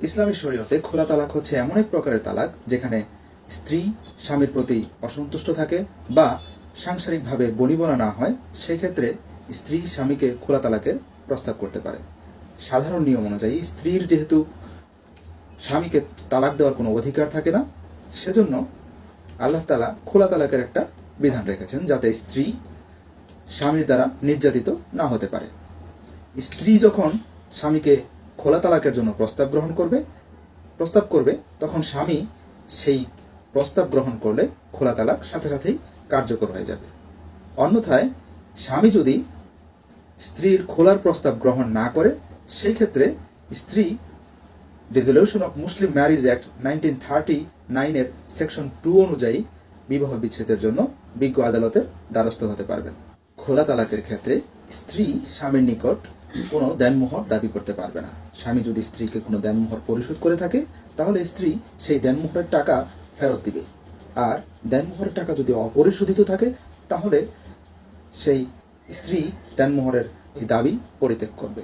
ইসলামী শরীয়তে খোলা তালাক হচ্ছে এমন এক প্রকারের তালাক যেখানে স্ত্রী স্বামীর প্রতি অসন্তুষ্ট থাকে বা সাংসারিকভাবে বনিবনা না হয়, সেক্ষেত্রে স্ত্রী স্বামীকে খোলা তালাকের প্রস্তাব করতে পারে। সাধারণ নিয়ম অনুযায়ী স্ত্রীর যেহেতু স্বামীকে তালাক দেওয়ার কোনো অধিকার থাকে না, সেজন্য আল্লাহ তাআলা খোলা তালাকের একটা বিধান রেখেছেন যাতে স্ত্রী স্বামীর দ্বারা নির্যাতিত না হতে পারে। স্ত্রী যখন স্বামীকে খোলা তালাকের জন্য প্রস্তাব করবে তখন স্বামী সেই প্রস্তাব গ্রহণ করলে খোলা তালাক সাথে সাথেই কার্যকর হয়ে যাবে। অন্যথায় স্বামী যদি স্ত্রীর খোলার প্রস্তাব গ্রহণ না করে, সেই ক্ষেত্রে স্ত্রী dissolution of Muslim marriage act 1939 এর সেকশন 2 অনুযায়ী বিবাহ বিচ্ছেদের জন্য বিজ্ঞ আদালতের দ্বারস্থ হতে পারবেন। খোলা তালাকের ক্ষেত্রে স্ত্রী স্বামীর নিকট কোনো দেনমোহর দাবি করতে পারবে না। স্বামী যদি স্ত্রীকে কোনো দেনমোহর পরিশোধ করে থাকে, তাহলে স্ত্রী সেই দেনমোহরের টাকা ফেরত দিবে। আর দেনমোহরের টাকা যদি অপরিশোধিত থাকে, তাহলে সেই স্ত্রী দেনমোহরের এই দাবি পরিত্যাগ করবে।